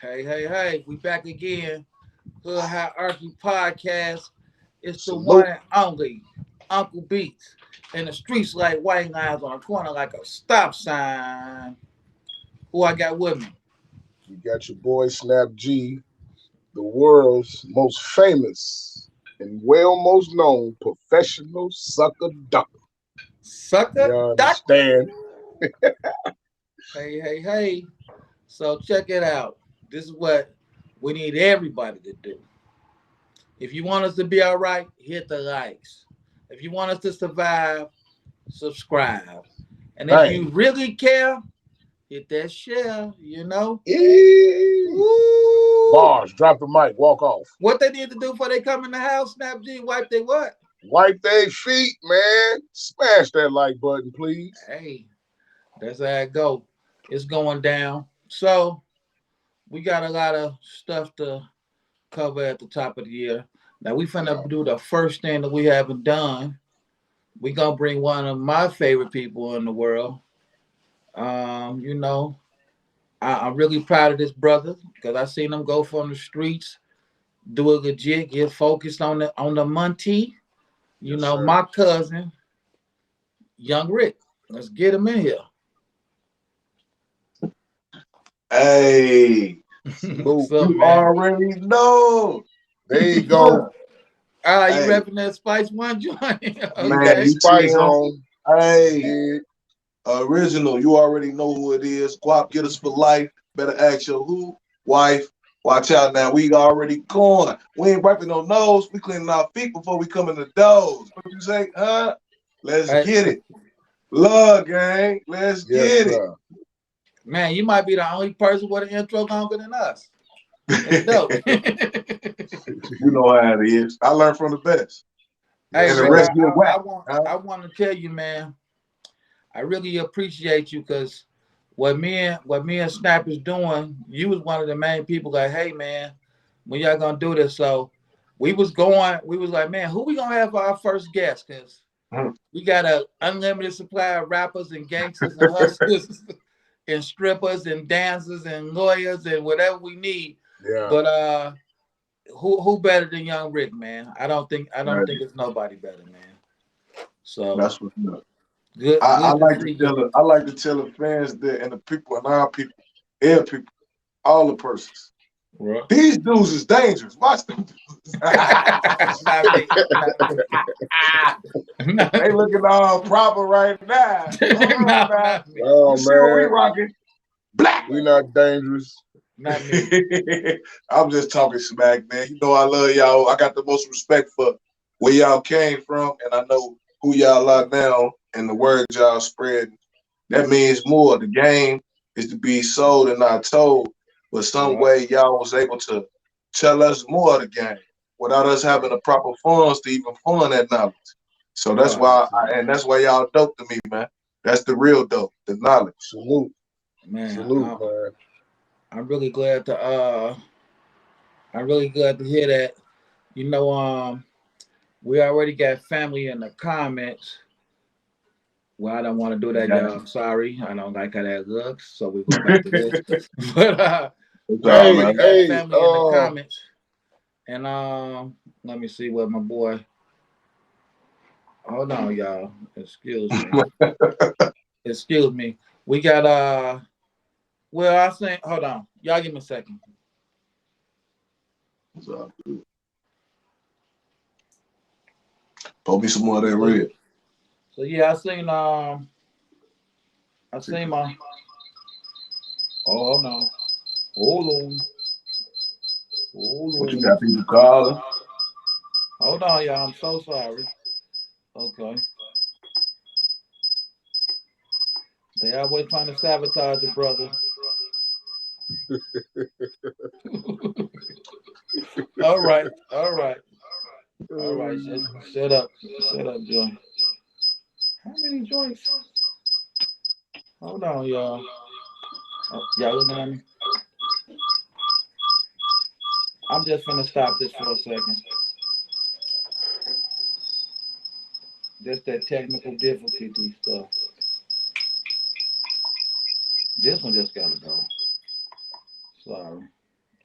Hey, we back again. Hood Hierarchy Podcast. It's the one Salute. and only Uncle Beats. In the streets like white lines on a corner like a stop sign. Who I got with me? You got your boy Snap G, the world's most famous and well most known professional sucker ducker. Sucker You Doctor. understand? Hey. So check it out. This is what we need everybody to do. If you want us to be all right, hit the likes. If you want us to survive, subscribe. And if Bang. you really care, hit that share. Eee. Woo! Bars. Drop the mic. Walk off. What they need to do before they come in the house, Snap G, wipe they what? Wipe their feet, man. Smash that like button, please. Hey, that's how it go. It's going down. So we got a lot of stuff to cover at the top of the year. Now we finna Yeah. do the first thing that we haven't done. We gonna bring one of my favorite people in the world. Um, you know, I'm really proud of this brother because I seen him go from the streets, do it legit, get focused on the Monty. Yes, sir. My cousin, Young Rick. Let's get him in here. Hey, Salute. What's up, you man? already know. There you go. You Hey, repping that Spice One joint? He got the Okay. man, you see spice him? on. Hey, Yeah. original. You already know who it is. Guap, get us for life. Better ask your who, wife. Watch out now. We already going. We ain't wiping no nose. We cleaning our feet before we come in the doors. What you say, huh? Let's Hey, get it. Love, gang. Let's Yes, get it. sir. man, you might be the only person with an intro longer than us. That's dope. You know how it is. I learned from the best. Hey, Yes, And the Rick, sir. rest get whacked. Huh? I want to tell you, man. I really appreciate you because what me and Snap is doing. You was one of the main people. Like, hey, man, when y'all gonna do this? So we was going. We was like, man, who we gonna have for our first guest? Because we got a unlimited supply of rappers and gangsters and hustlers and strippers and dancers and lawyers and whatever we need. Yeah. But who better than Young Rick, man? I don't think Right. it's nobody better, man. So That's what's up. good I good to like to see you. tell I like to tell the fans that and the people and our people, air people, all the persons. Bro. These dudes is dangerous. Watch them dudes. Not me. Not me. They looking all proper right now. Hold on No, now. not me. You Oh see what we man. rocking? Black. We not dangerous. Not me. I'm just talking smack, man. You know I love y'all. I got the most respect for where y'all came from, and I know who y'all are now, and the words y'all spread. That means more. The game is to be sold and not told. But some Right. way y'all was able to tell us more of the game without us having the proper funds to even fund that knowledge. So that's Right. why, and that's why y'all dope to me, man. That's the real dope, the knowledge. Salute. Man, Salute, man. I'm really glad to I'm really glad to hear that. You know, we already got family in the comments. Well, I don't want to do that, Got y'all. you. I'm sorry. I don't like how that looks. So we go back to this. But It's we all Hey, already right. got hey, family in the comments. And let me see what my boy. Hold on, y'all. Excuse me. Excuse me. We got well, I think hold on. Y'all give me a second. It's all good. Pour me some more of that So red. so yeah, I seen my oh hold on. Hold on. Hold What you on. got people calling? Hold on, y'all. I'm so sorry. Okay. They always trying to sabotage a brother. All right. All right. All right. Shut up. Shut up, Joy. How many joints? Hold on, y'all. Y'all looking at me? I'm just gonna stop this for a second. Just that technical difficulty stuff. This one just gotta go. Sorry.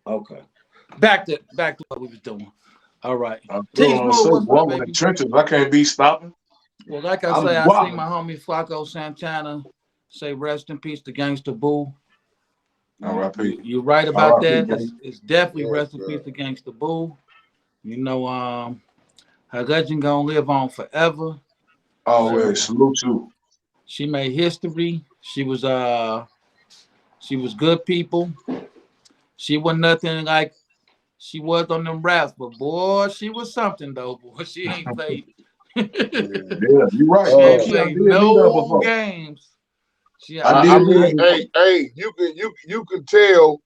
Okay. Back to what we was doing. All right. I'm T still on Smooth, say, what's boy, up, I'm in the baby? trenches. I can't be stopping. Well, like I say, I'm I see wilding. my homie Flacco Santana say rest in peace to Gangsta Boo. R.I.P. You're right about R.I.P. that. gang. It's definitely Yes, rest in sir. peace to Gangsta Boo. You know, her legend gonna live on forever. She Always salute you. she made history. She was good people. She wasn't nothing like she was on them raps, but boy, she was something though. Boy, she ain't played. Yeah. Yeah, you right. She ain't Uh, See, I played did meet her no before. games. She, I I did meet her mean, before. hey, you can tell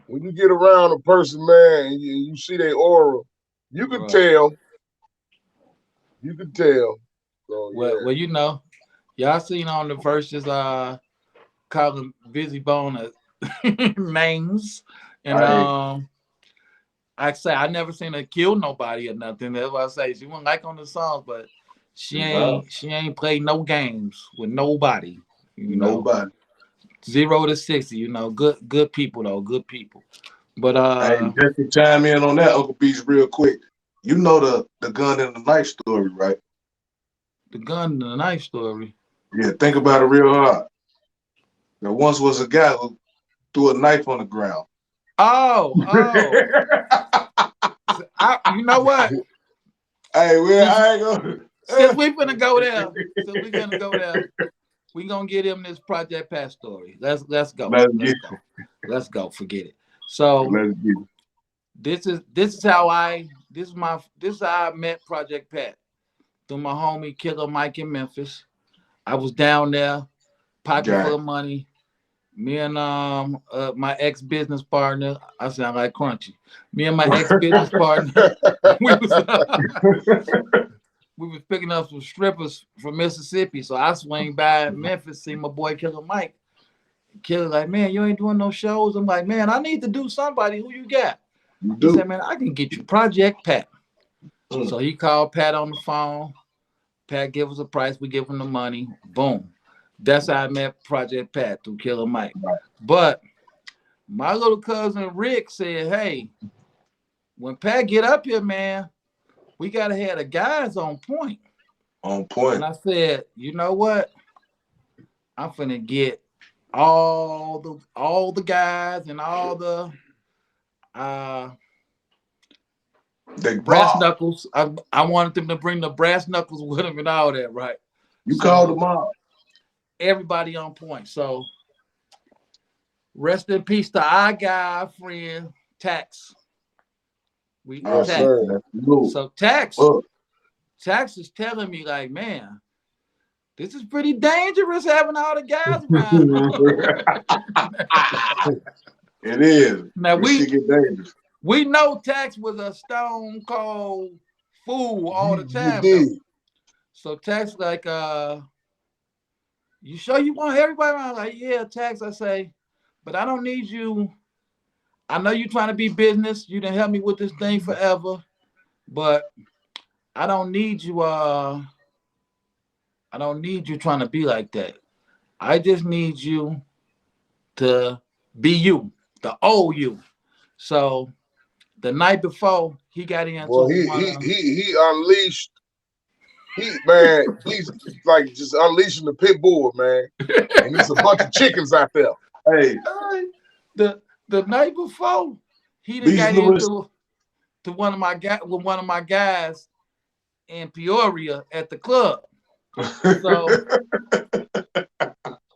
when you get around a person, man, and you see their aura. You can right. tell. You can tell. So Well, yeah. you know, y'all seen on the verses, calling Busy Bone names, and Hey, I say I never seen her kill nobody or nothing. That's why I say she wasn't like on the songs, but nah, she ain't played no games with nobody. You know, nobody. 0 to 60. You know, good people though, good people. But Hey, just to chime in on that, Uncle Beach, real quick. You know the gun in the knife story, right? the gun in the knife story. Yeah, think about it real hard. There once was a guy who threw a knife on the ground. Oh. You know what? Hey, well, Since I ain't gonna. since we finna go there, since we finna go there, we gonna get him this Project Pat story. Let's go. let's Let's get, go. Let's go. Forget it. So let's get. this is how I met Project Pat through my homie Killer Mike in Memphis. I was down there, pocket full Gang. of money. Me and my ex business partner, I sound like Crunchy. Me and my ex business partner, we was we was picking up some strippers from Mississippi. So I swing by Memphis, see my boy Killer Mike. Killer like, man, you ain't doing no shows. I'm like, man, I need to do somebody. Who you got? You He said, do. man, I can get you Project Pat. Mm. So he called Pat on the phone. Pat give us a price. We give him the money. Boom. That's how I met Project Pat through Killer Mike. But my little cousin Rick said, hey, when Pat get up here, man, we gotta have the guys on point. On And point. I said, you know what? I'm finna get all the guys and all the uh They brass brought. knuckles. I wanted them to bring the brass knuckles with them and all that, right? You called So them out. everybody on point. So rest in peace to our guy, our friend Tax. We Yes, R.I.P. Tax. sir. That's the move. So Tax Look. Tax is telling me like, man, this is pretty dangerous having all the guys around. It is. Now This shit get dangerous. we know Tax was a stone cold fool all the You time though. did. So Tax like, you sure you want everybody around? Like, yeah, Tax. I say, but I don't need you. I know you trying to be business. You done help me with this thing forever, but I don't need you. I don't need you trying to be like that. I just need you to be you, the old you. So the night before he got into Boy, it with he one he of he he unleashed. He's like just unleashing the pit bull, man. And there's a bunch of chickens out there. Hey, the night before he done Beast got Lewis. into to one of my guys with one of my guys in Peoria at the club. So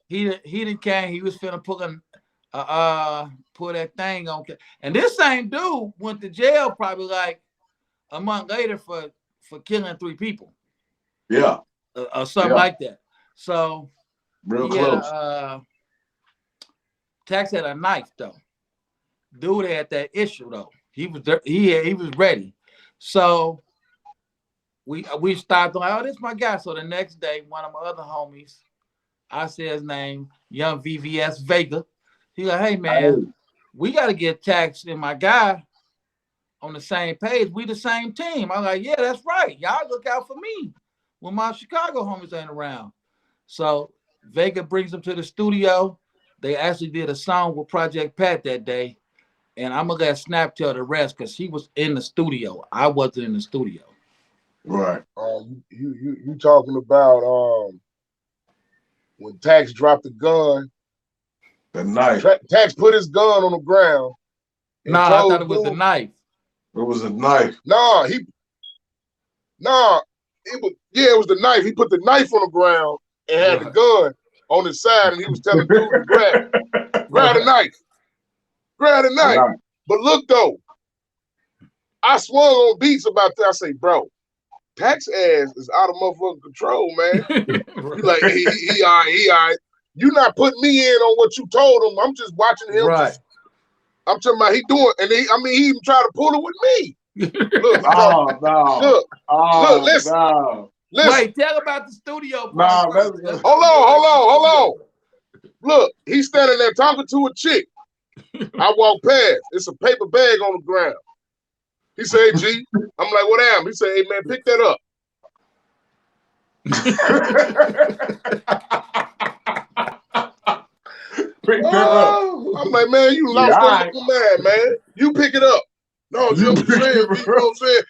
he didn't came. He was finna pull that thing on. And this same dude went to jail probably like a month later for killing 3 people Yeah, or something yeah. like that. So Real he had close. a Tax had a knife though. Dude had that issue though. He was ready. So we started like, oh, this my guy. So the next day, one of my other homies, I say his name, Young VVS Vega. He like, hey man, Hey, we got to get Tax and my guy on the same page. We the same team. I'm like, yeah, that's right. Y'all look out for me when my Chicago homies ain't around. So Vega brings them to the studio. They actually did a song with Project Pat that day. And I'm gonna let Snap tell the rest because he was in the studio. I wasn't in the studio. Right. You talking about when Tax dropped the gun? The knife. Tax put his gun on the ground and Nah, I thought told it was the dude, knife. It was a knife. nah, nah, it was the knife. He put the knife on the ground and had the Right. gun on his side, and he was telling dude to grab it. Grab the Right. knife. Grab the knife. Right. But look though, I swung on beats about that. I say, bro, Tax ass is out of motherfucking control, man. You like he all right, he all right. You not putting me in on what you told him. I'm just watching him. Right. I'm talking about he doing, and he even tried to pull it with me. Look, he talking. Oh no. Look, Oh listen, no. listen. Wait, tell about the studio part No, first. that's Hold on. Look, he's standing there talking to a chick. I walk past. It's a paper bag on the ground. He said, hey, G. I'm like, what am? He said, hey, man, pick that up. Pick that up. I'm like, man, you Yeah, lost all your right. mind, man. You pick it up. No, G, You I'm pick just saying, it G, you know up. what I'm saying?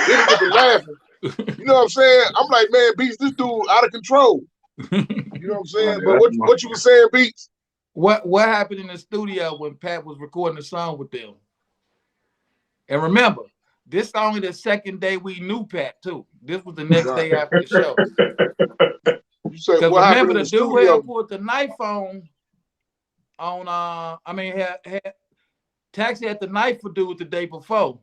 Then he get to laughing. You know what I'm saying? I'm like, man, Beats, this dude out of control. You know what I'm saying? But what you was saying, Beats? What happened in the studio when Pat was recording the song with them? And remember, this is only the second day we knew Pat too. This was the next day after the show. You said Because what happened remember, in the the dude had studio? put the knife on. I mean, had Taxi had the knife for dude the day before,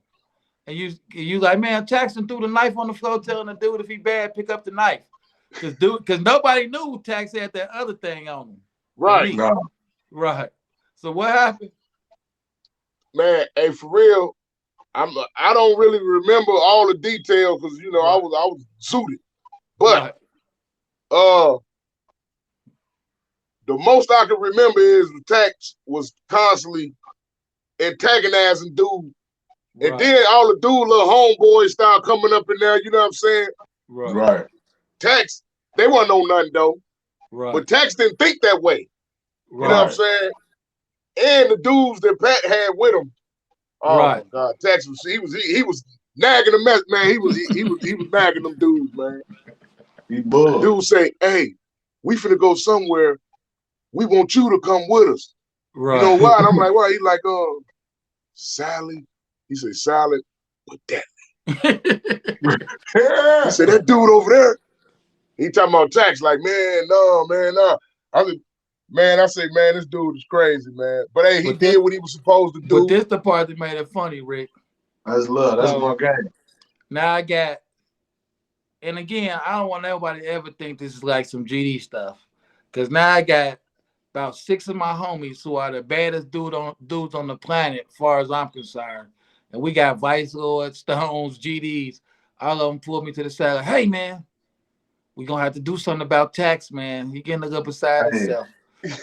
and you like, man, Jackson threw the knife on the floor, telling the dude if he bad, pick up the knife, because nobody knew Taxi had that other thing on him. But Right. me, No. right. So what happened? Man, hey, for real, I don't really remember all the details because you know I Right. was suited. But Right. the most I can remember is the Tax was constantly antagonizing dude. And Right. then all the dude little homeboys start coming up in there, you know what I'm saying? Right. Right. Tax, they wasn't know nothing though. Right. But Tax didn't think that way. You know what I'm Right. Right. saying? And the dudes that Pat had with him, oh my Right. God, Tax was nagging the mess, man. He was nagging them dudes, man. He bugged. Dude say, hey, we finna go somewhere. We want you to come with us. You know Right. why? And I'm like, why? He like, Sally. He said, Sally, but that. He said, that dude over there. He talking about Tax, like, man, no. I said, man, this dude is crazy, man. But hey, he But this, did what he was supposed to but do. this the part that made it funny, Rick. That's love. That's So my game. now I got, and again, I don't want nobody to ever think this is like some GD stuff, because now I got about 6 of my homies who are the baddest dudes on the planet, as far as I'm concerned. And we got Vice Lords, Stones, GDs. All of them pulled me to the side, like, hey man, we gonna have to do something about Tax, man. He getting a little beside Hey. himself.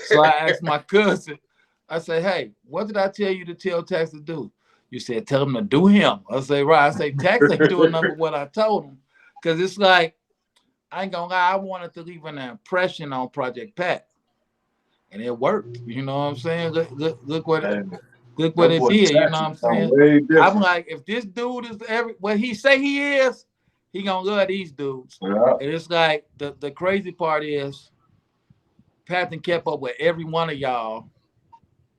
So I asked my cousin, I said, hey, what did I tell you to tell Tax to do? You said, tell him to do him. I say, right. I say, Tax ain't doing nothing but what I told him. Because it's like, I ain't gonna lie, I wanted to leave an impression on Project Pat. And it worked. You know what I'm saying? Look what Hey, that it boy did. You know what Jackson I'm sound saying? way I'm different. like, if this dude is what he say he is, he gonna love these dudes. Yeah. And it's like the crazy part is Patton kept up with every one of y'all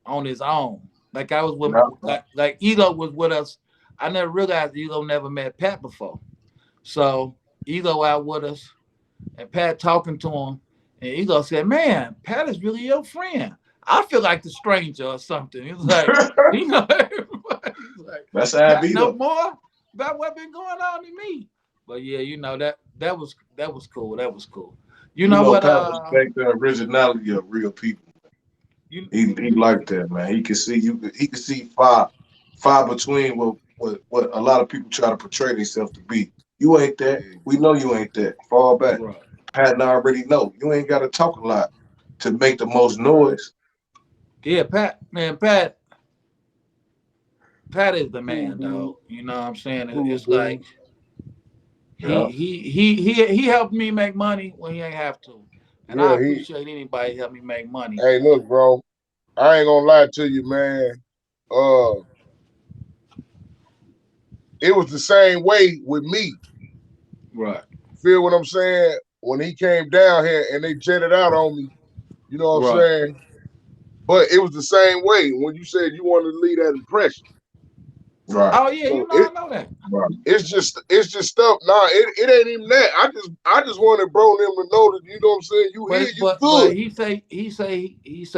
on his own. Like I was with Yeah. like Elo was with us. I never realized Elo never met Pat before. So Elo out with us and Pat talking to him. And Elo said, man, Pat is really your friend. I feel like the stranger or something. He was like, you know, he's like, That's how I Pat beat know up. more about what been going on than me. But yeah, you know, that was cool. That was cool. You You know know, what? Pat respect the originality of real people. You He liked that, man. He could see he could see far between what a lot of people try to portray themselves to be. You ain't that. We know you ain't that. Fall back. right. Pat and I already know. You ain't gotta talk a lot to make the most noise. Yeah, Pat, man, Pat is the Cool man, dude. dog. You know what I'm saying? Cool It's like dude. Yeah. he helped me make money when he ain't have to, and I Yeah, appreciate anybody help me make money. hey, look, bro. I ain't gonna lie to you, man. Uh, it was the same way with me. Right. Feel what I'm saying? When he came down here and they jetted out on me, you know what I'm Right. saying? But it was the same way when you said you wanted to leave that impression. Right. Oh yeah, So I know that. Right. it's just stuff. Nah, it ain't even that. I just wanted bro them to know that you know what I'm saying. You here, you But good. he say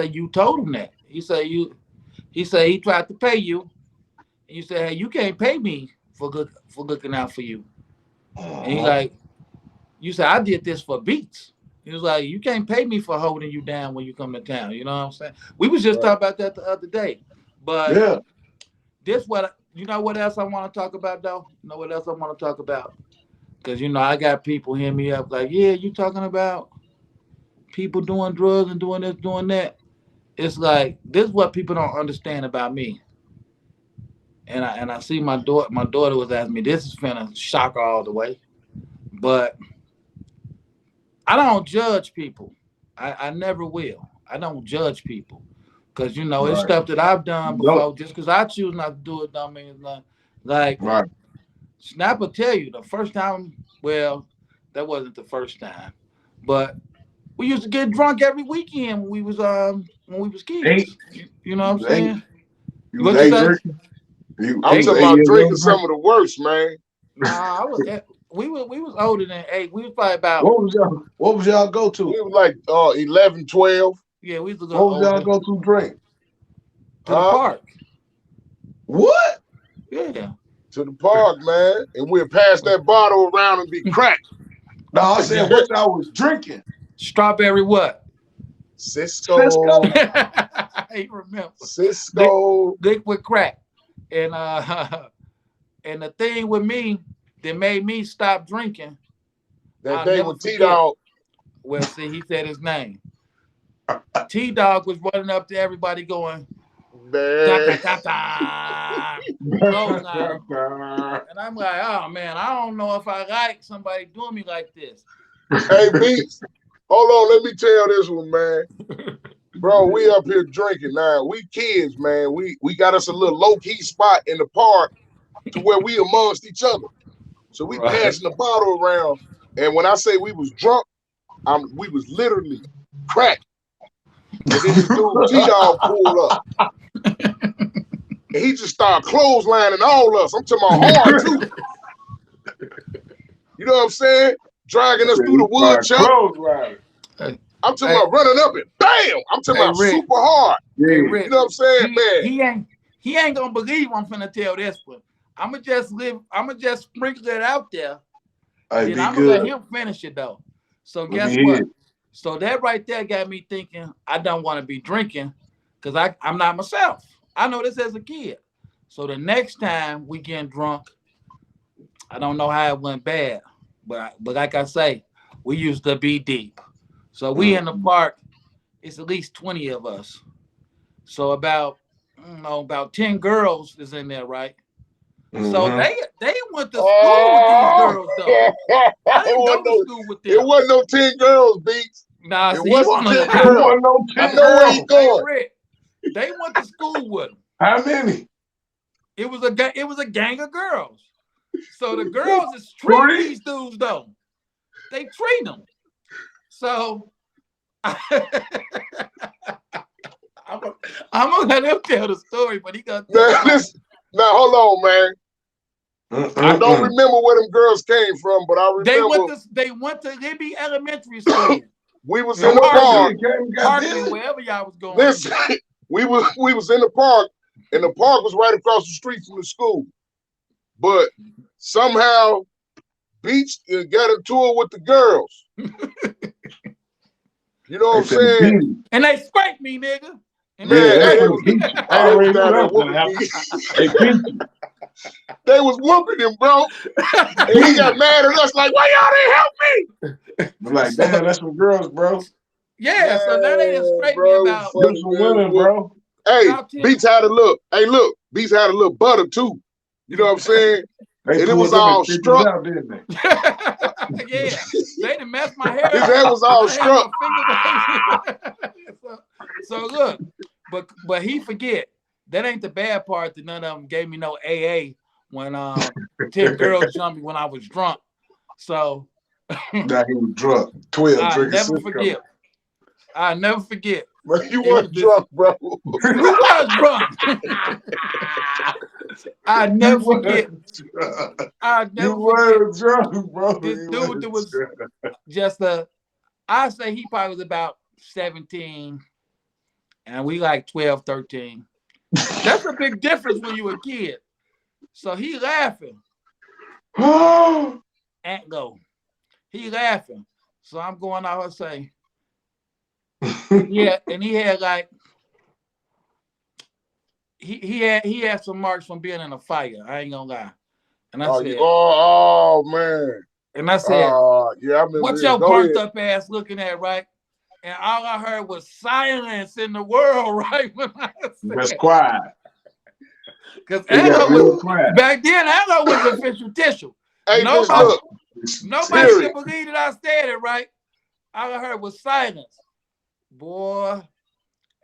you told him that. He say he tried to pay you, and you said, hey, you can't pay me for looking out for you. And he Uh-huh. like, you said I did this for beats. He was like, you can't pay me for holding you down when you come to town. You know what I'm saying? We was just Right. talking about that the other day. But Yeah. this what you know what else I want to talk about though? You know what else I want to talk about? Because I got people hitting me up like, yeah, you talking about people doing drugs and doing this, doing that. It's like this is what people don't understand about me. And I see my daughter was asking me, this is finna shock her all the way. But I don't judge people. I never will. I don't judge people. Cause it's Right. stuff that I've done Nope. before. Just cause I choose not to do it don't mean it's not like Right. Snap will tell you the first time, well, that wasn't the first time. But we used to get drunk every weekend when we was Eight. kids. You know what You I'm was eight. saying? You was What you eight say? drinking. You I'm was Eight? talking 8 about years drinking old some drinking. of the worst, man. Nah, we was older than 8. We was probably about, What was y'all go to? We was like 11, 12. yeah, we was a little What was y'all older. go to drink? To the Huh? park. What? Yeah. To the park, man. And we'll pass that bottle around and be cracked. No, I said what y'all was drinking. Strawberry what? Cisco, Cisco. He remember. Cisco. Liquid crack. And and the thing with me that made me stop drinking, That I'll day never with forget. T-Dog, Well, see, he said his name. T Dog was running up to everybody going, da man. da da da, go now. And I'm like, oh man, I don't know if I like somebody doing me like this. Hey, Beats, hold on. Let me tell this one, man. Bro, we up here drinking now. We kids, man. We got us a little low-key spot in the park to where we amongst each other. So we Right. passing the bottle around. And when I say we was drunk, we was literally cracked. And then this dude T-Dog pulled up. And he just started clotheslining all us. I'm talking about hard too. You know what I'm saying? Dragging us through the wood chunk. Close right. Hey, I'm talking hey, about running up and bam! I'm talking hey, about Rick. super hard. Hey, Yeah. You Rick. know what I'm saying, He man? he ain't he ain't gonna believe I'm finna tell this one. I'ma just sprinkle it out there. Hey, Then be I'm gonna let good. him finish it though. So Let me guess hear what? it. So that right there got me thinking I don't want to be drinking because I'm not myself. I know this as a kid. So the next time we getting drunk, I don't know how it went bad, but like I say, we used to be deep. So we in the Mm. park. It's at least 20 of us. So about I don't know about 10 girls is in there, right? So Mm-hmm. they went to school with these Oh, girls though. it I didn't go wasn't to no, school with it them. wasn't no 10 girls, Beats. Nah, It see, he wasn't want to 10 lie. You girls. want no I 10 know where he girls? Hey, going. Rick, they went to school with them. How many? It was a gang of girls. So the girls is treating 3? these dudes though. They treat them. So I'm gonna, I'm gonna let him tell the story, but he gonna tell Man, it like listen. Now, hold on, man. I don't Mm-mm-mm. remember where them girls came from, but I remember they went to Libby Elementary School we was in So in the what they park. Parkland, did? Came and got Parkland, busy? wherever y'all was going. Listen, we was in the park, and the park was right across the street from the school. But somehow Beach got into it with the girls. You know what They I'm finna saying? beat you. And they spanked me, nigga. And they Yeah, Man, they hey, spanked they finna was me. beat you. I hey, they was already knew down there that was whooping gonna happen. me. They beat you. They was whooping him, bro. And he got mad at us like, why y'all didn't help me? I'm like, damn, So that's some girls, bro. yeah, so now they done Man, spanked me bro, it was about Them funny, some man. women, bro. Hey, about 10. Beats had a look. Hey, look, Beats had a little butter too. You know what I'm saying? They And it was pulled them and all stitches struck. out, didn't they? Yeah, they done messed my hair His up. head was I all done had struck. my finger waves. so look, but he forget that ain't the bad part. That none of them gave me no AA when 10 girls jumped me when I was drunk. So Now he was drunk. 12 I drinking never Cisco. forget. I never forget. Man, you It was weren't drunk, bro. Who was drunk? I You never forget. weren't drunk. I You never forget weren't drunk, bro. this You dude that weren't was drunk. just I say he probably was about 17 and we like 12, 13. That's a big difference when you a kid. So he laughing and go. He laughing. So I'm going out and say, yeah, and he had like he had some marks from being in a fire. I ain't gonna lie. And I said, Man. and I said, Yeah, I remember what this. your Go burnt ahead. up ass looking at, right? And all I heard was silence in the world, right? When I That's said, quiet. because It got Anna real was quiet. back then. Anna was official tissue. Hey, just Nobody, look. nobody Terry. could believe that I said it, right? All I heard was silence. Boy,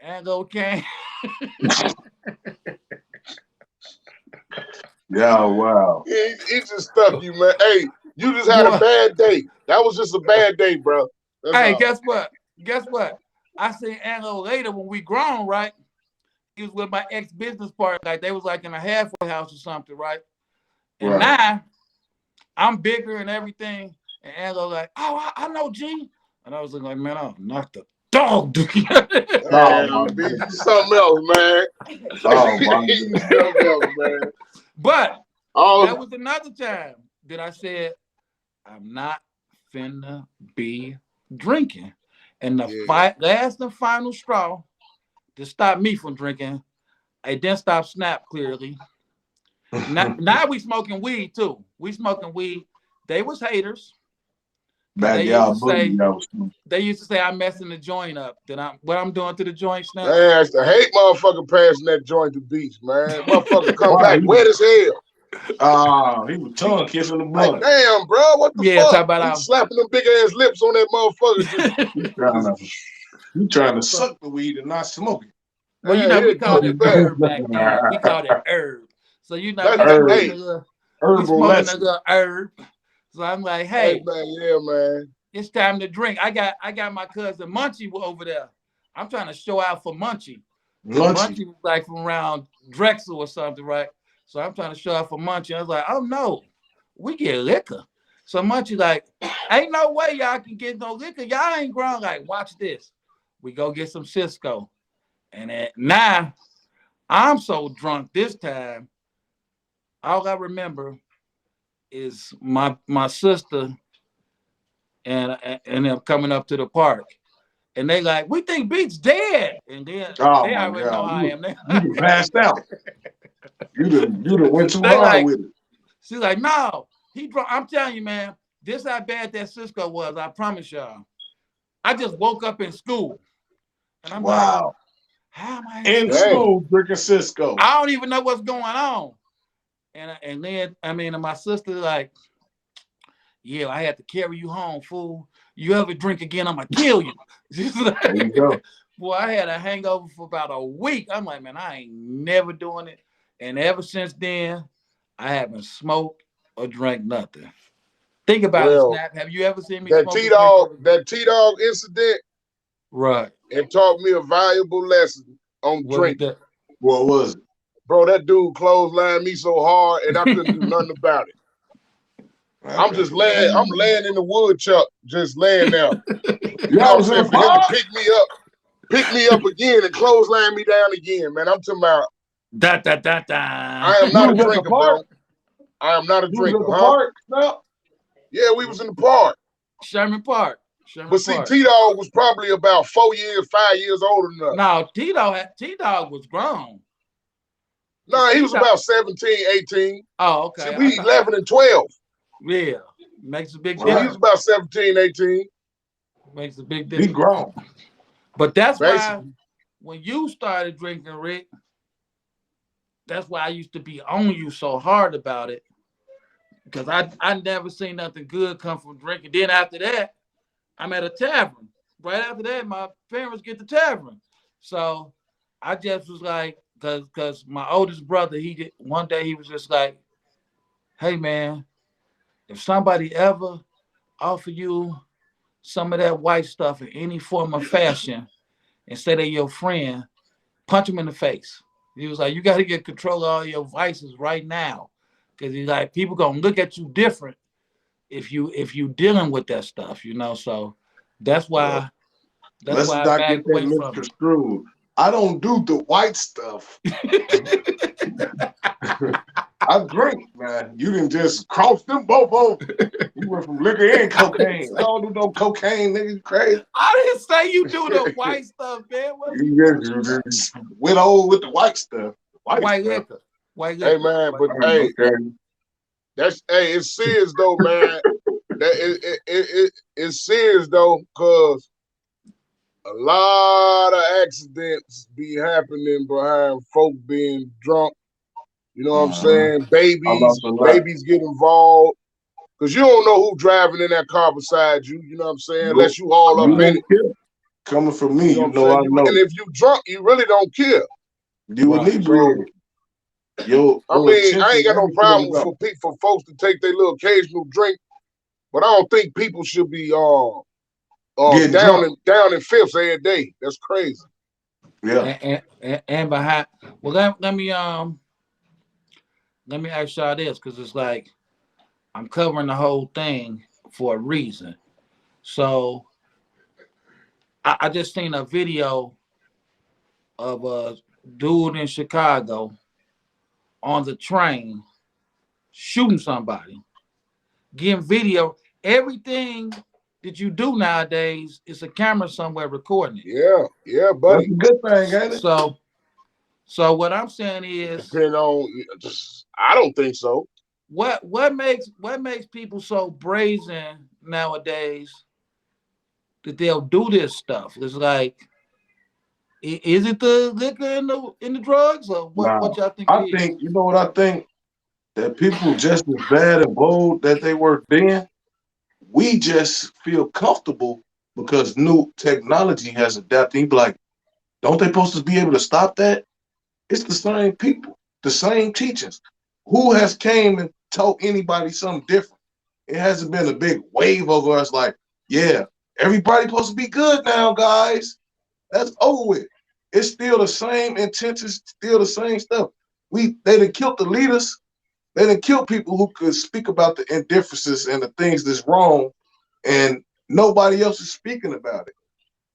Anna came. Yeah, wow. He just stuck you, man. Hey, you just had Boy. a bad day. That was just a bad day, bro. That's Hey, all. guess what? Guess what? I seen Anna later when we grown, right? He was with my ex-business partner. Like they was like in a halfway house or something, right? And Right. now I'm bigger and everything. And Angelo like, oh, I know G. And I was like, man, I'll knock the dog, dude. Oh, Damn, my bitch, you goodness. something else, man. Oh, my You goodness. something else, man. But Oh, that was another time that I said, I'm not finna be drinking. And the yeah. last and final straw to stop me from drinking, it didn't stop Snap clearly. Now we smoking weed too. We smoking weed. They was haters. Cause Backyard boogie, yo. they used to say I'm messing the joint up. That I'm what I'm doing to the joint Snap. Man, I hate motherfucker passing that joint to beach, man. Motherfucker come Why? back wet as hell. He was tongue kissing the Like, blunt. damn, bro, what the Yeah, talk fuck? about He slapping them big ass lips on that motherfucker. You trying to suck the weed and not smoke it. Well, you Man, know, we he'll called do it it back. herb back then. We called it herb. So you know, we Hey, Herbal smoking a lesson. little herb. So I'm like, hey, hey, man, yeah, man. it's time to drink. I got my cousin Munchie over there. I'm trying to show out for Munchie. Munchie was like from around Drexel or something, right? So I'm trying to show out for Munchie. I was like, oh no, we get liquor. So Munchie like, ain't no way y'all can get no liquor. Y'all ain't grown. Like, watch this. We go get some Cisco. And now I'm so drunk this time. All I remember is my sister and them coming up to the park. And they like, we think Beat's dead. And then Oh they my already know God. how I am. You done passed out. You done went too They hard like, with it. she's like, no, he drunk. I'm telling you, man, this how bad that Cisco was. I promise y'all. I just woke up in school. And I'm like, Wow. how am I In Dang. school, drinking Cisco. I don't even know what's going on. And then, I mean, and my sister like, yeah, I had to carry you home, fool. You ever drink again, I'm going to kill you. She's like, There you go. boy, I had a hangover for about a week. I'm like, man, I ain't never doing it. And ever since then, I haven't smoked or drank nothing. Think about it, Well, Snap. Have you ever seen me that smoke or drink? That T-Dog incident, Right. it taught me a valuable lesson on What was drinking. that? What was it? Bro, that dude clotheslined me so hard and I couldn't do nothing about it. I'm just laying, I'm laying in the wood chuck, just laying there. You know what I'm saying? For him to pick me up again and clothesline me down again, man. I'm talking about I am not a drinker, bro. I am not a drinker, huh? Park? No. Yeah, we was in the park. Sherman Park. But see, T-Dog was probably about 5 years older than us. No, T-Dog was grown. No, he was about 17, 18. Oh, okay. See, we 11 and 12. Yeah. Makes a big So he difference. was about 17, 18. Makes a big difference. He grown. But that's Basically. why when you started drinking, Rick, that's why I used to be on you so hard about it. Because I never seen nothing good come from drinking. Then after that, I'm at a tavern. Right after that, my parents get the tavern. So I just was like, cause my oldest brother, one day he was just like, hey man, if somebody ever offer you some of that white stuff in any form of fashion instead of your friend, punch him in the face. He was like, you got to get control of all your vices right now, because he's like, people gonna look at you different if you dealing with that stuff, So that's Well, why let's I not back get that away from misconstrued. I don't do the white stuff. it. I drink, man. You didn't just cross them both over. You went from liquor and cocaine. I don't do no cocaine, nigga. You crazy? I didn't say you do the white stuff, man. What are you You just went old with the white stuff. White white stuff. liquor? White Hey liquor. man, White but liquor. hey, Okay. it's serious though, man. That it's serious though, cause a lot of accidents be happening behind folk being drunk. You know what I'm saying? I lost a lot. Babies get involved. Cause you don't know who driving in that car beside you, you know what I'm saying? Nope. Unless you all up You Right. in don't it. care. Coming from me, You know what you I'm know saying? I And know. if you drunk, you really don't care. You Right. inebriated. So I Your mean, I attention, ain't got no everything problem is off. for folks to take their little occasional drink, but I don't think people should be Getting drunk. down in fifths every day. That's crazy. Yeah. And behind. Well, let me ask y'all this, because it's like I'm covering the whole thing for a reason. So I just seen a video of a dude in Chicago on the train shooting somebody, getting video. Everything that you do nowadays is a camera somewhere recording it. Yeah, That's buddy. a good thing, ain't it? So what I'm saying is, Depending on, I don't think so. what makes people so brazen nowadays that they'll do this stuff? It's like, is it the liquor and the drugs, or what Now, y'all think it I is? think, you know what I think? That people just as bad and bold that they were then, we just feel comfortable because new technology has adapted. You be like, don't they supposed to be able to stop that? It's the same people, the same teachers. Who has came and taught anybody something different? It hasn't been a big wave over us like, yeah, everybody supposed to be good now, guys. That's over with. It's still the same intentions, still the same stuff. They done killed the leaders. They done killed people who could speak about the indifferences and the things that's wrong, and nobody else is speaking about it.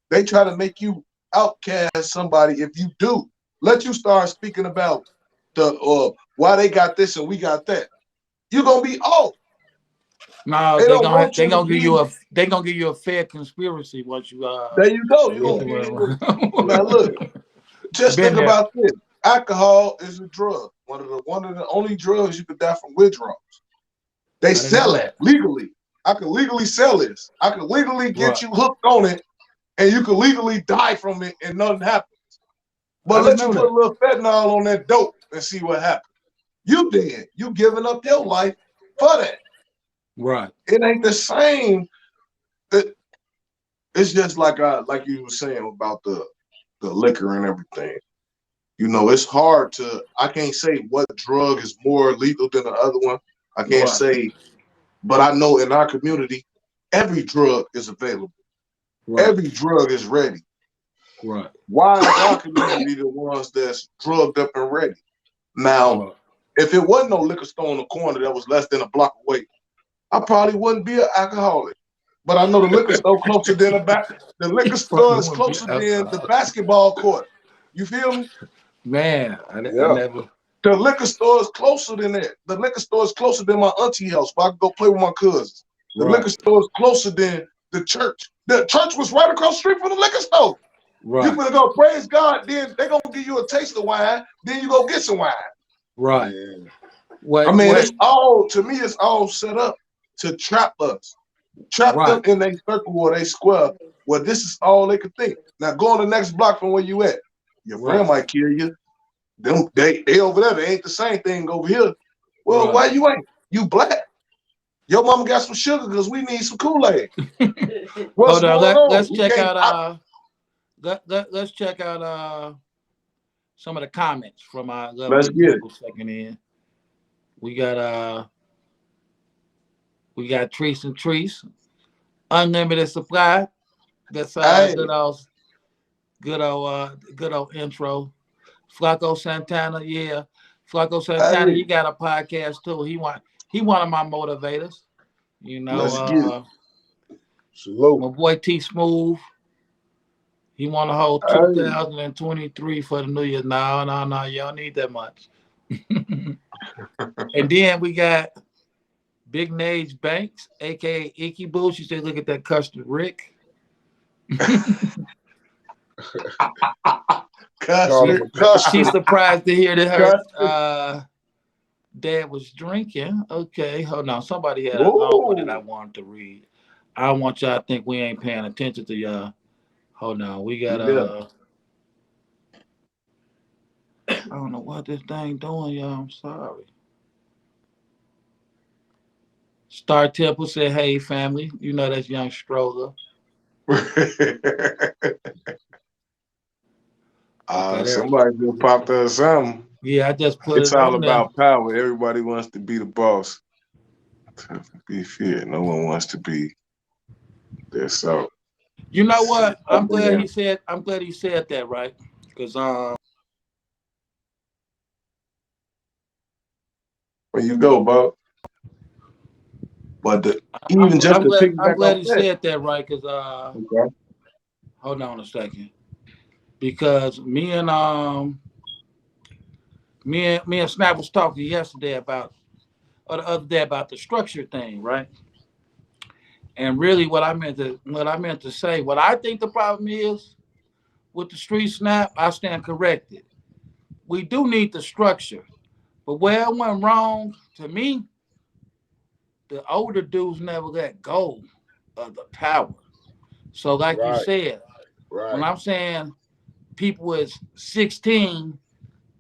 They try to make you outcast somebody if you do. Let you start speaking about the why they got this and we got that. You're gonna be off. No, They don't want they you to gonna give be. you a fair conspiracy once you There you go. You're get gonna the get one. into. Now look, just Been think there. about this. Alcohol is a drug. One of the only drugs you could die from withdrawals. They I didn't sell know it that. legally. I can legally sell this. I can legally get Right. you hooked on it, and you can legally die from it, and nothing happens. I But didn't let you know put a that. little fentanyl on that dope and see what happens. You dead. You giving up your life for that. Right. It ain't the same. It's just like you were saying about the liquor and everything. You know, it's hard to. I can't say what drug is more lethal than the other one. I can't Right. say, but I know in our community, every drug is available. Right. Every drug is ready. Right. Why is our community the ones that's drugged up and ready? Now, Right. if it wasn't no liquor store on the corner that was less than a block away, I probably wouldn't be an alcoholic. But I know the liquor store closer than the liquor store Probably is wouldn't be closer than the alcohol. basketball court. You feel me? Man, I Yeah. never. The liquor store is closer than that. The liquor store is closer than my auntie house where I can go play with my cousins. The liquor Right. store is closer than the church. The church was right across the street from the liquor store. You Right. gonna go praise God, then they're gonna give you a taste of wine, then you go get some wine. Right. Yeah. I What? mean, What? it's all to me, it's all set up to trap us. Trap them Right. in a circle or a square where this is all they could think. Now go on the next block from where you at. Your friend Right. might kill you. They over there, they ain't the same thing over here. Well, Right. why you ain't? You black. Your mama got some sugar because we need some Kool-Aid. What's Hold on. going on? Let's We check can't out. Let's check out. some of the comments from our Let's lovely get it. people checking in. We got Trees and Trees, unlimited supply. That's Hey, good old intro. Flaco Santana, yeah. Flaco Santana, hey, he got a podcast too. He one of my motivators. You know, let's get it. Salute. my boy T Smooth, he won the whole Hey, 2023 for the New Year. No, no, no, y'all need that much. And then we got Big Nage Banks, aka Icky Boo. She said, look at that custard Rick. Call She him custard, a she's custard. surprised to hear that her custard. dad was drinking. Okay, hold on. Somebody had a long one that I Ooh, wanted to read. I don't want y'all to think we ain't paying attention to y'all. Hold on. We got yeah. I don't know what this thing doing, y'all. I'm sorry. Star Temple said, hey family. You know that's young stroller. Okay, there. Somebody just popped up something. Yeah, I just put It's it all on there. about power. Everybody wants to be the boss. To be feared. No one wants to be there. So You know let's see what? up in there. I'm glad he said that, right? Because Where you go, Bob? But even just to I'm piggyback glad off he that. said that, right? Because Okay. hold on a second. Because me and Snap was talking yesterday about or the other day about the structure thing, right? And really what I meant to say, what I think the problem is with the street snap, I stand corrected. We do need the structure. But where it went wrong to me, the older dudes never let go of the power. So like you Right, said, when right, I'm saying people is 16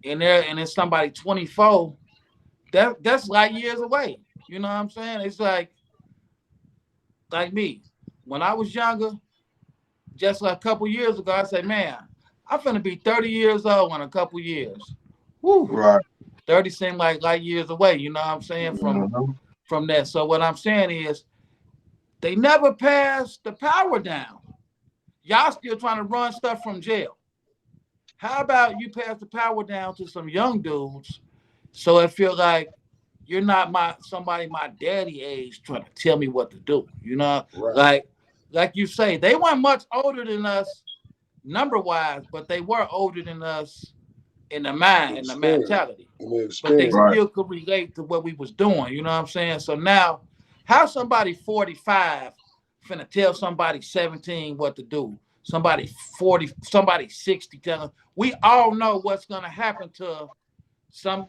and it's somebody 24, that's like years away. You know what I'm saying? It's like me. When I was younger, just like a couple years ago, I said, man, I'm finna be 30 years old in a couple years. Woo. Right. 30 seemed like years away, you know what I'm saying, Mhm. from that. So what I'm saying is they never passed the power down. Y'all still trying to run stuff from jail. How about you pass the power down to some young dudes so it feel like you're not somebody my daddy age trying to tell me what to do. You know, right. like you say, they weren't much older than us number wise, but they were older than us in the mind and the Experience. mentality. I mean, But they experience. Right. still could relate to what we was doing. You know what I'm saying? So now, how somebody 45 finna tell somebody 17 what to do? Somebody 40, somebody 60 telling. We all know what's gonna happen to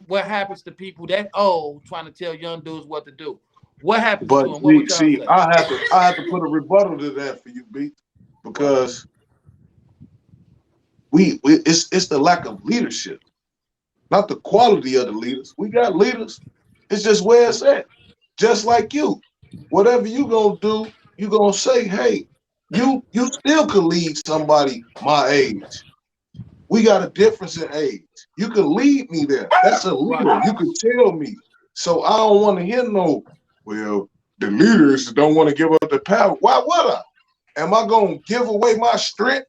what happens to people that old trying to tell young dudes what to do. What happens But to them? What would y'all say? I have to put a rebuttal to that for you, B, Right, because it's the lack of leadership, not the quality of the leaders. We got leaders. It's just where it's at. Just like you. Whatever you gonna do, you gonna say, hey, you still could lead somebody my age. We got a difference in age. You could lead me there. That's a right, leader. You could tell me. So I don't want to hear no, well, the leaders don't want to give up the power. Why would I? Am I gonna give away my strength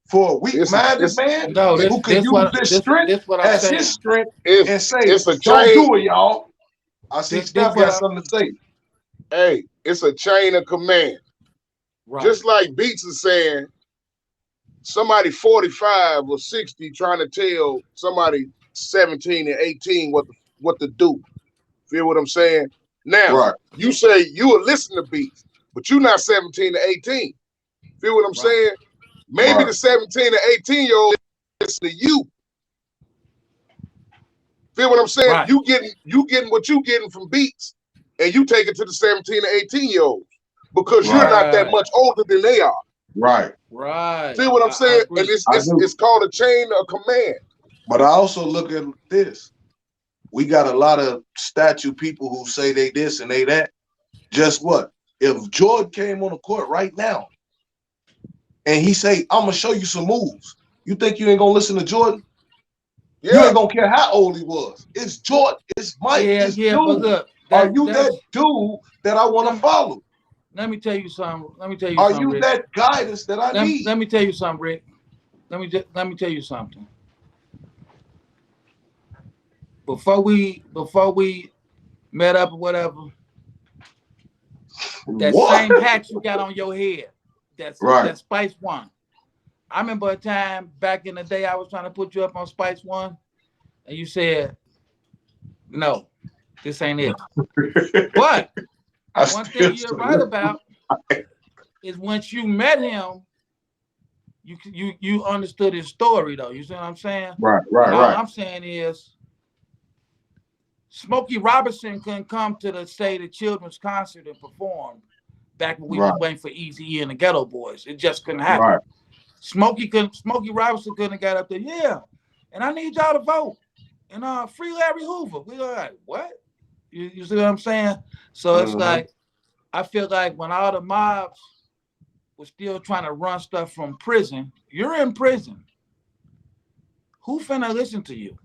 for a It's a, weak-minded it's man no, it, who can use this strength this what I'm as his saying. strength it's and say, it's a don't chain. do it, y'all? I see This Snap what got I something to say. Hey, it's a chain of command. right, Just like Beats is saying, somebody 45 or 60 trying to tell somebody 17 and 18 what to do. Feel what I'm saying? Now, Right, you say you will listen to Beats, but you're not 17 to 18. Feel what I'm right, saying? Maybe right, the 17 to 18-year-old listen to you. Feel what I'm saying? right, You getting what you getting from Beats, and you take it to the 17 to 18-year-olds because you're right, not that right, much older than they are. right. right. Feel what I'm I saying? And agree. it's I it's do. it's called a chain of command. But I also look at this. We got a lot of statue people who say they this and they that. Just what? If Jordan came on the court right now and he say, I'm gonna show you some moves, you think you ain't gonna listen to Jordan? You Yeah. ain't gonna care how old he was. It's Jordan, it's Mike, Yeah, it's yeah, but dude. look, Are that you that that's dude that I want to let me follow? let me tell you something. Let me tell you Are something, you Rick. that guidance that I need? Let me tell you something, Rick. Let me tell you something. Before we met up or whatever, that What? same hat you got on your head, Right. that Spice One. I remember a time back in the day I was trying to put you up on Spice One, and you said, "No, this ain't it." But I one thing still you're right salute. about is once you met him, you understood his story though. You see what I'm saying? Right, right, And all right, I'm saying is Smokey Robinson couldn't come to the State of Children's concert and perform back when we right, was waiting for Easy E and the Ghetto Boys. It just couldn't happen. right. Smokey Robinson couldn't have got up there. Yeah, and I need y'all to vote. And free Larry Hoover. We were like, what? You see what I'm saying? So it's Mm-hmm. like I feel like when all the mobs were still trying to run stuff from prison, you're in prison. Who finna listen to you?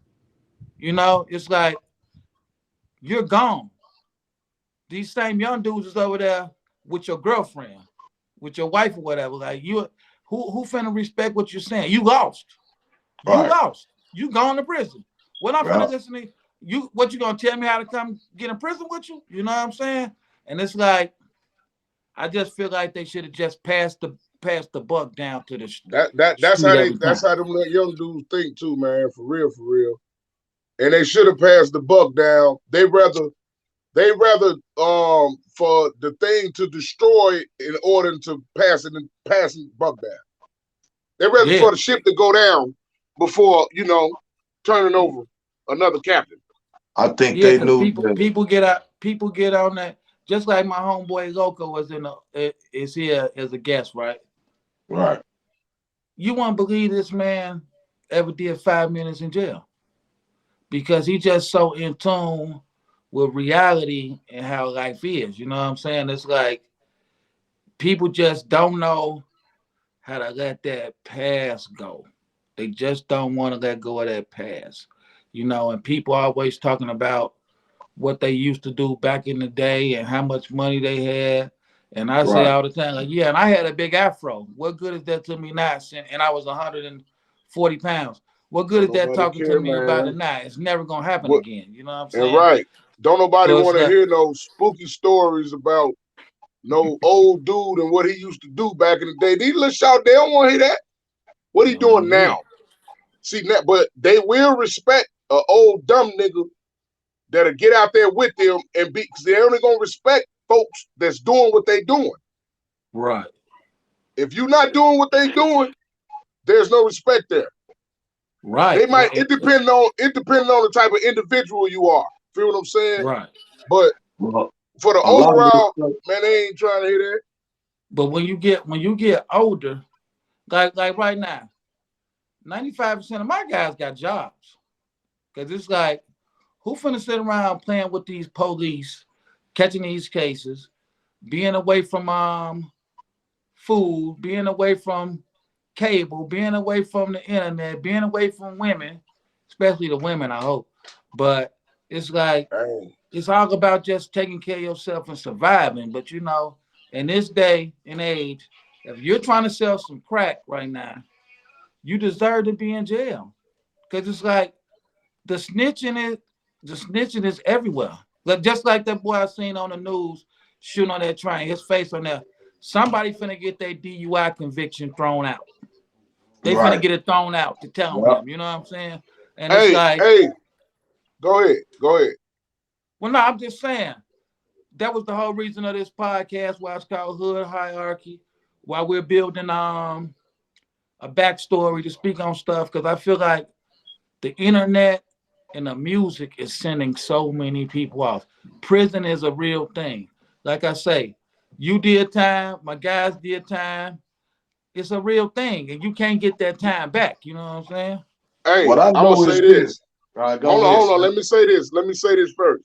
You know, it's like you're gone. These same young dudes is over there with your girlfriend, with your wife or whatever. Like you, who finna respect what you're saying? You lost. You Right. lost. You gone to prison. What I'm Yeah. finna listen to you? What you gonna tell me how to come get in prison with you? You know what I'm saying? And it's like I just feel like they should have just passed the buck down to the That's street how every that's time. how them little young dudes think too, man. For real, for real. And they should have passed the buck down. They rather for the thing to destroy in order to pass the buck down. They rather Yeah, for the ship to go down before, turning over another captain. I think yeah, they because knew that. people get on that. Just like my homeboy Loco was is here as a guest, right? Right. You won't believe this man ever did 5 minutes in jail because he just so in tune with reality and how life is. You know what I'm saying? It's like people just don't know how to let that past go. They just don't want to let go of that past. You know, and people always talking about what they used to do back in the day and how much money they had. And I say Right. all the time, like, yeah, and I had a big afro. What good is that to me now? And I was 140 pounds. What good Don't is that nobody talking to care, me about it man. now? It's never gonna happen What again. You know what I'm and saying? right. Don't nobody So it's want to like, hear no spooky stories about no old dude and what he used to do back in the day. These little shout, they don't want to hear that. What they he don't want doing to hear now? it. See, but they will respect an old dumb nigga that'll get out there with them and be, because they only gonna respect folks that's doing what they doing. Right, If you're not doing what they doing, there's no respect there. right, They might it depending on the type of individual you are. Feel what I'm saying? right. But Well, for the a lot of this overall, stuff. man, they ain't trying to hear that. But when you get older, like right now, 95% of my guys got jobs. Cause it's like, who finna sit around playing with these police, catching these cases, being away from food, being away from cable, being away from the internet, being away from women, especially the women, I hope. But it's like Dang. it's all about just taking care of yourself and surviving. But you know, in this day and age, if you're trying to sell some crack right now, you deserve to be in jail. Cause it's like the snitching is the snitching is everywhere. Like just like that boy I seen on the news shooting on that train, his face on there. Somebody finna get their DUI conviction thrown out. They finna Right. get it thrown out to tell Yeah. him. You know what I'm saying? And it's Hey, like, hey, go ahead, go ahead. well, no, I'm just saying that was the whole reason of this podcast. Why it's called Hood Hierarchy. Why we're building a backstory to speak on stuff because I feel like the internet and the music is sending so many people off. Prison is a real thing. Like I say, you did time, my guys did time. It's a real thing, and you can't get that time back. You know what I'm saying? Hey, What I I'm gonna know say is this. this. All right, go Hold on, ahead, hold on. sir. Let me say this. Let me say this first.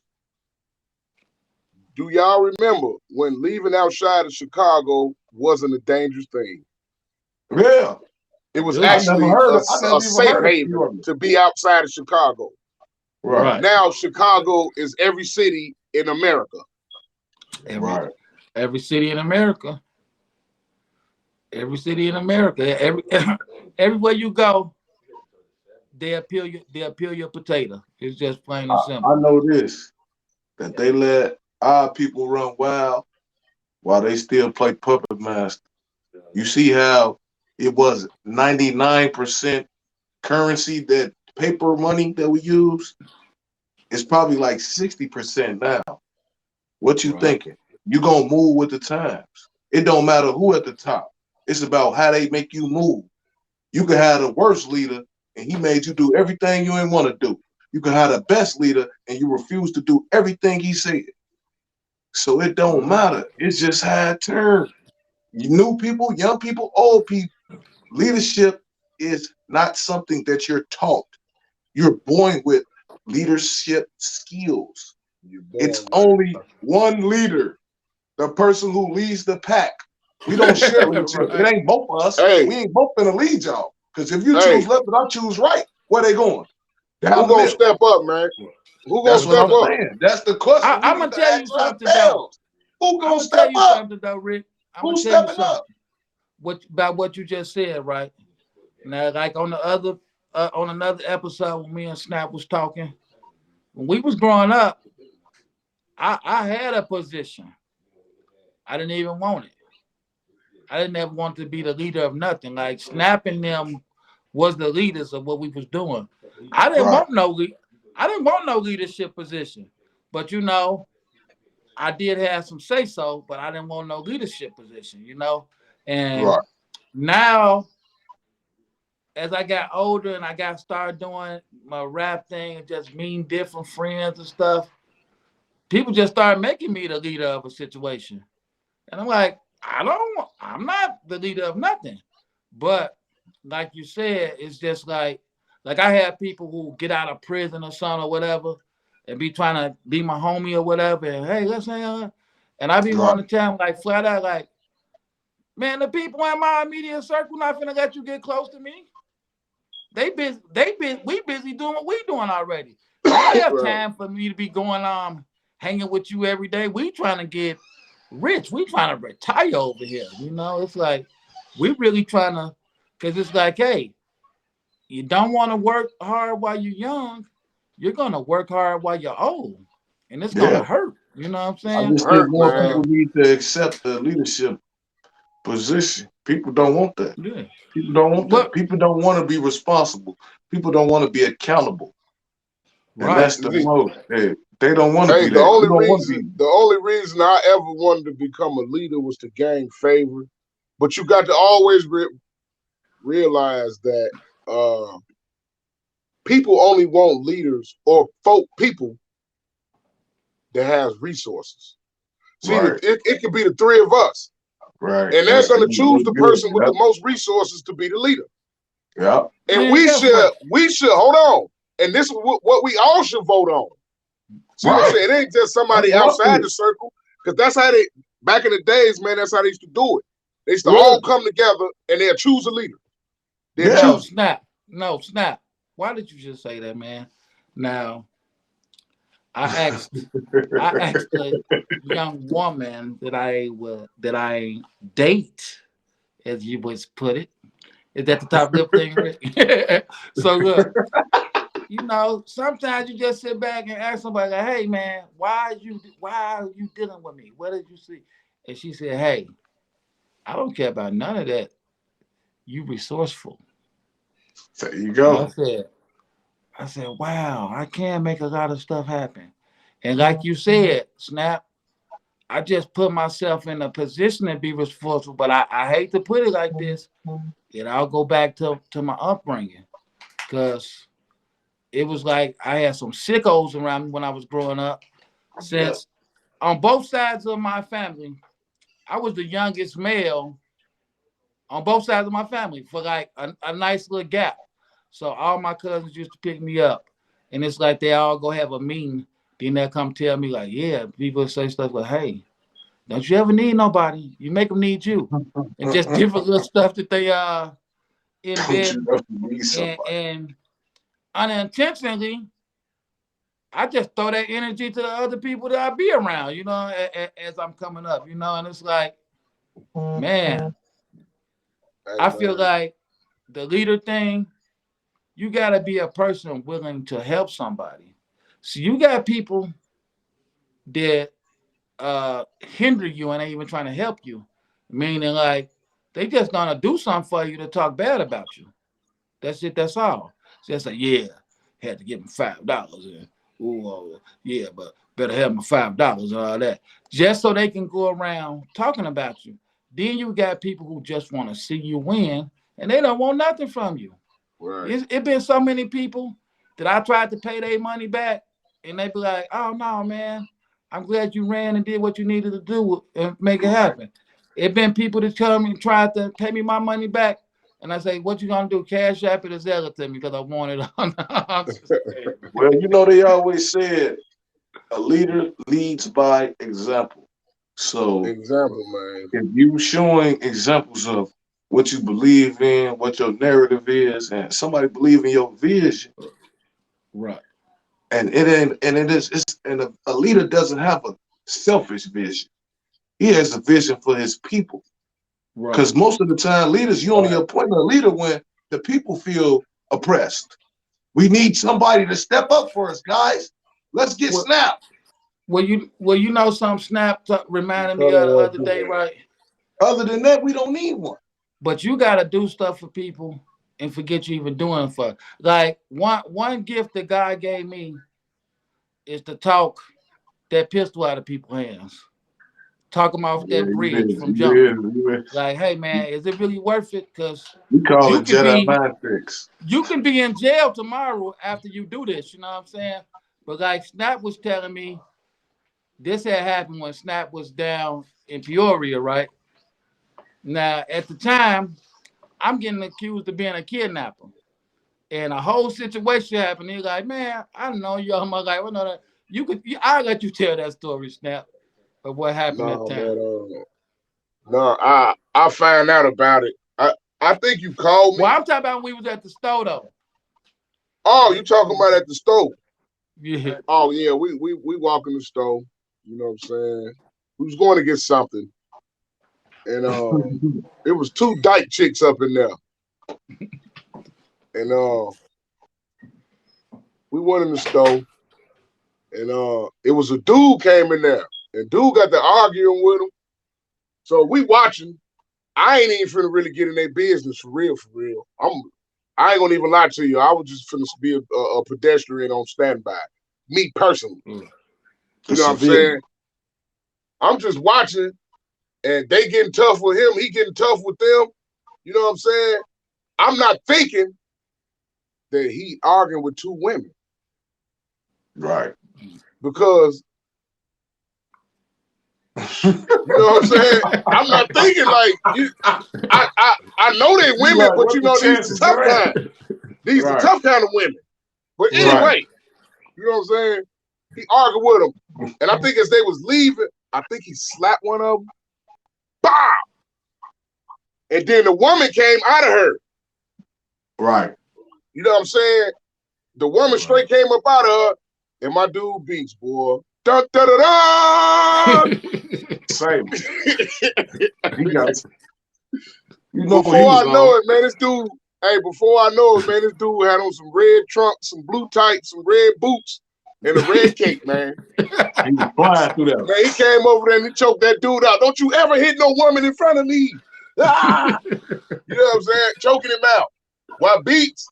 Do y'all remember when leaving outside of Chicago wasn't a dangerous thing? Yeah. It was I never actually heard. I a never even safe heard a few haven of them. to be outside of Chicago. Right. Now Chicago is every city in America. Every city in America. Every city in America. Everywhere you go, they'll peel your potato. It's just plain and I simple. know this, that they let our people run wild while they still play puppet master. You see how it was 99% currency, that paper money that we use is probably like 60% now. What you Right. thinking? You gonna move with the times. It don't matter who at the top. It's about how they make you move. You can have the worst leader and he made you do everything you didn't want to do. You can have the best leader and you refuse to do everything he said. So it don't Right. matter. It's just how it turned. New people, young people, old people. Leadership is not something that you're taught. You're born with leadership skills. You're It's born with it. only one leader, the person who leads the pack. We don't share leadership. It Right. ain't both of us. Hey, We ain't both gonna lead y'all. Because if you choose hey, left and I choose right, where they going? Down who the gonna middle. step up, man? Who gonna That's what step I'm Well, up? saying. That's the question we I'm need gonna to tell you ask something though. ourselves. Who I'm gonna gonna tell step you up? something though, Rick. I'm gonna Who's tell you stepping something. up? What about what you just said, right? Now, like on another episode when me and Snap was talking, when we was growing up, I had a position. I didn't even want it. I didn't ever want to be the leader of nothing. Like snapping them was the leaders of what we was doing. I didn't Right, want no I didn't want no leadership position. But I did have some say so, but I didn't want no leadership position. And right. now as I got older and I got started doing my rap thing and just meeting different friends and stuff, people just started making me the leader of a situation. And I'm like, I'm not the leader of nothing. But like you said, it's just like I have people who get out of prison or something or whatever and be trying to be my homie or whatever. And hey, let's hang on. And I be Right. wanting to tell them like flat out, like, man, the people in my immediate circle not finna let you get close to me. We busy doing what we doing already. You don't have Right. time for me to be going hanging with you every day. We trying to get rich. We trying to retire over here. It's like we really trying to, because it's like, hey, you don't want to work hard while you're young. You're gonna work hard while you're old, and it's gonna Yeah. hurt. You know what I'm I saying? just think Hurt, more man. people So need to accept the leadership position. People don't want that. yeah. People don't want that. What? People don't want to be responsible. People don't want to be accountable. And Right. that's the most. They don't want to Hey, be that. You don't want to be. the only reason I ever wanted to become a leader was to gain favor. But you got to always realize that people only want leaders or folk people that has resources. See, Right, it could be the three of us, right. and they're going to choose the That's good. person with the most resources to be the leader. Yep. And Man, guess what? we should hold on. And this is what we all should vote on. See what I'm Right. saying? It ain't just That's somebody what I outside feel. the circle, because that's how they back in the days, man. That's how they used to do it. They used to Yeah. all come together and they'll choose a leader. They'll Yeah. No, choose. snap. No, snap. Why did you just say that, man? Now, I asked I asked a young woman that I date, as you would put it. Is that the top lip thing, Rick? So look, sometimes you just sit back and ask somebody, like, "Hey, man, why are you dealing with me? What did you see?" And she said, "Hey, I don't care about none of that. You resourceful." There you And go. I said, "Wow, I can make a lot of stuff happen." And like you said, Snap, I just put myself in a position to be resourceful, but I hate to put it like this. I'll go back to my upbringing because it was like I had some sickos around me when I was growing up. Yeah. Since on both sides of my family, I was the youngest male on both sides of my family for like a nice little gap. So all my cousins used to pick me up. And it's like they all go have a meeting. Then they'll come tell me, like, yeah, people say stuff like, hey, don't you ever need nobody. You make them need you. And just different little stuff that in Don't bed, you know you need somebody? and unintentionally, I just throw that energy to the other people that I be around, as I'm coming up, and it's like, man, Hey I feel man, like the leader thing, you gotta be a person willing to help somebody. So you got people that hinder you and ain't even trying to help you. Meaning like they just gonna do something for you to talk bad about you. That's it, that's all. So it's like, yeah, had to give him $5 and ooh, yeah, but better have my $5 and all that. Just so they can go around talking about you. Then you got people who just want to see you win and they don't want nothing from you. right. It been so many people that I tried to pay their money back, and they be like, "Oh no, man, I'm glad you ran and did what you needed to do and make it happen." It been people that come and tried to pay me my money back, and I say, "What you gonna do? Cash app it or sell it to me because I want it." I'm just saying. Well, you know they always said a leader leads by example. So Example, man. if you showing examples of what you believe in, what your narrative is, and somebody believe in your vision, Right, and it is it's and a leader doesn't have a selfish vision. He has a vision for his people. right. Because most of the time, leaders, you only Right. appoint a leader when the people feel oppressed. We need somebody to step up for us, guys. Let's get Well, snapped. some snap reminded me of the Color of other day, right? Other than that, we don't need one. But you gotta do stuff for people and forget you even doing it for. Like one gift that God gave me is to talk that pistol out of people's hands. Talk them off Yeah, that you bridge is, from you jumping. is, you is. Like, hey man, is it really worth it? Because We call you it could Jedi be mind tricks. you can be in jail tomorrow after you do this. You know what I'm saying? But like Snap was telling me, this had happened when Snap was down in Peoria, right? Now at the time, I'm getting accused of being a kidnapper. And a whole situation happened. He's like, man, I know you. I'm like, well, no, I'll let you tell that story, Snap, of what happened that No, time. man. No, I found out about it. I think you called Well, me. I'm talking about when we was at the store though. Oh, you They, talking about at the store? yeah, Oh yeah, we walk in the store. You know what I'm saying? We was going to get something, and it was two dyke chicks up in there, and we went in the store, and it was a dude came in there, and dude got to arguing with him. So we watching. I ain't even finna really get in their business for real, for real. I ain't gonna even lie to you. I was just finna be a pedestrian on standby. Me personally, A you know what I'm civilian. saying? I'm just watching, and they getting tough with him. He getting tough with them. You know what I'm saying? I'm not thinking that he arguing with two women Right. because you know what I'm saying. I'm not thinking like you. I know they You women, like, but what you the know these the chances tough of kind. that? These the Right. tough kind of women. But Right. anyway, you know what I'm saying? He argued with them. And I think as they was leaving, I think he slapped one of them. Bow! And then the woman came out of her. Right. You know what I'm saying? The woman Right. straight came up out of her. And my dude beats, boy. Dun, dun, dun, dun! Same. He got. You know what he Before I was know on. it, man, this dude, hey, before I know it, man, this dude had on some red trunks, some blue tights, some red boots, and a red cape, man. He was flying through that. Man, he came over there and he choked that dude out. Don't you ever hit no woman in front of me. Ah! You know what I'm saying? Choking him out. While Beats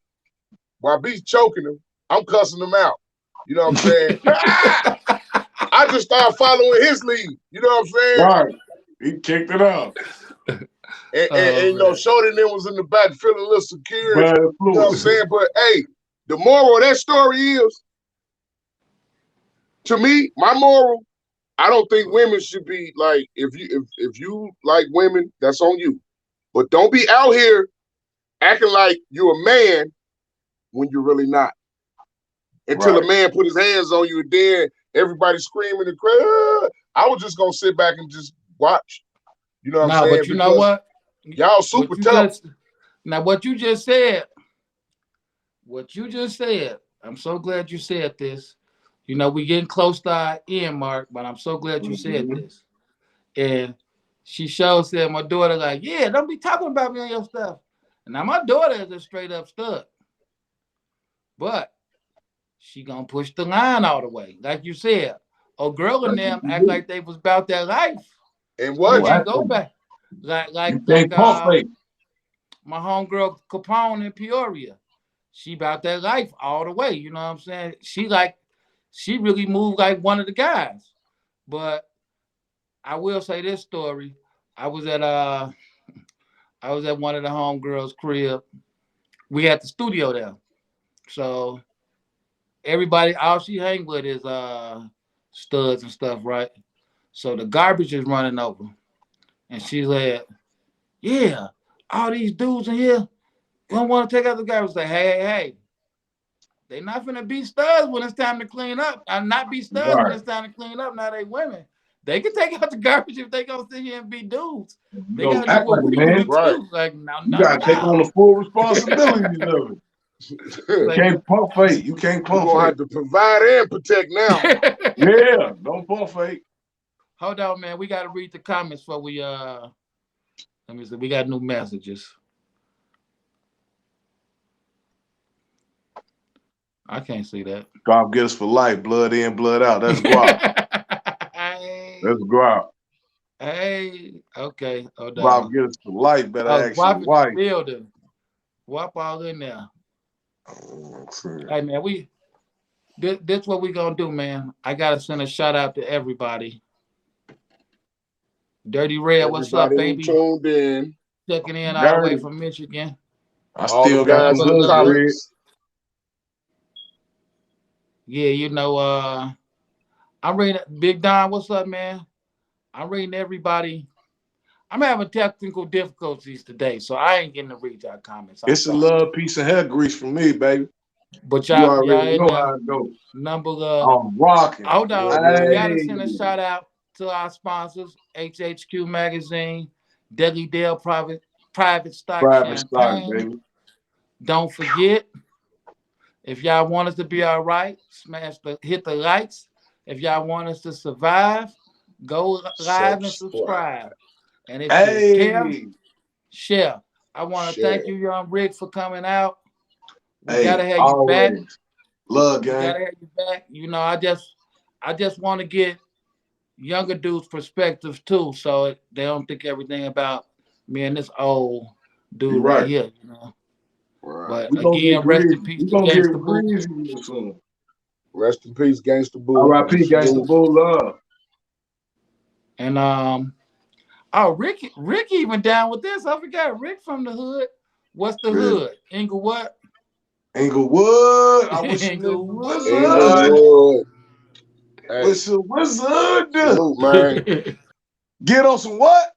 choking him, I'm cussing him out. You know what I'm saying? Ah! I just started following his lead. You know what I'm saying? Right. He kicked it out. And oh you know, man, Shorty then was in the back feeling a little secure. Bad You know what I'm influence. saying? But hey, the moral of that story is, to me, my moral, I don't think women should be like, if you like women, that's on you. But don't be out here acting like you're a man when you're really not. Until a Right. man put his hands on you, and then everybody screaming and crying. "Ah." I was just gonna sit back and just watch. You know what I'm no, saying? but you know Because what? y'all super What you tough. just Now, what you just said, I'm so glad you said this. You know, we getting close to our end mark, but I'm so glad you said Mm-hmm. this. And she showed said my daughter like, yeah, don't be talking about me on your stuff. And now my daughter is a straight up stud, but she gonna push the line all the way, like you said. Oh, girl and That's what them you act do. like they was about their life. And You was Don't you? can't act go like back. Like like you like can't pump uh fake. my homegirl Capone in Peoria. She about that life all the way. You know what I'm saying? She really moved like one of the guys. But I will say this story. I was at uh I was at one of the homegirls' crib. We had the studio there. So everybody all she hang with is studs and stuff, right? So the garbage is running over. And she said, yeah, all these dudes in here don't want to take out the garbage. Say, hey, they not finna be studs when it's time to clean up. And not be studs when Right. it's time to clean up. Now they women. They can take out the garbage if they gonna sit here and be dudes. You They don't gotta do act like what a we do man. Right. too. Like no, You no, gotta take on no. the full responsibilities of it. You Like can't pump fake. You can't You're pump gonna fake. have to provide and protect now. Yeah, don't pump fake. hold on, man. We gotta read the comments before we let me see. We got new messages. I can't see that. God get us for life, blood in, blood out. That's guap. That's hey, guap. hey, okay, hold God on. get us for life. Better Oh, ask your Guap in the wife. building. Guap all in there. Oh, shit. Hey man, this what we gonna do, man. I gotta send a shout out to everybody. Dirty Red, what's up, Everybody who baby? tuned in, Checking in all the way Dirty. from Michigan. I all the still got guys some Nothing in the but hoods love. red. comments. Yeah, you know, I'm reading Big Don, what's up, man? I'm reading everybody. I'm having technical difficulties today, so I ain't getting to read y'all comments. I'm It's a sorry. love piece of hair grease for me, baby. But You y'all already in know there. how it goes. Number love. I'm rocking. Hold on. What We what? gotta Hey, send a shout out to our sponsors, HHQ Magazine, Deli Dale Private Stock private stock, Champagne. baby. Don't forget, if y'all want us to be all right, hit the likes. If y'all want us to survive, go live and Subscribe, subscribe. And if you care, Hey, share. I want to thank share. you, Young Rick, for coming out. We hey, gotta have you back. always. Love, We gang. gotta have you back. You know, I just want to get younger dudes' perspectives too, so they don't think everything about me and this old You dude right right. here. You know. Right. But We gonna get again, rest in greasy. peace We to gonna get Gangsta Boo. greasy real soon. Rest in peace, Gangsta Boo. R.I.P. Yes, Gangsta sir. Boo, love. And oh Rick even down with this. I forgot Rick from the hood. What's the Yeah. hood? Inglewood. Inglewood. I wish a nigga Inglewood. wizard. Inglewood. Hey, Wish a wizard. salute, man. Get on some what?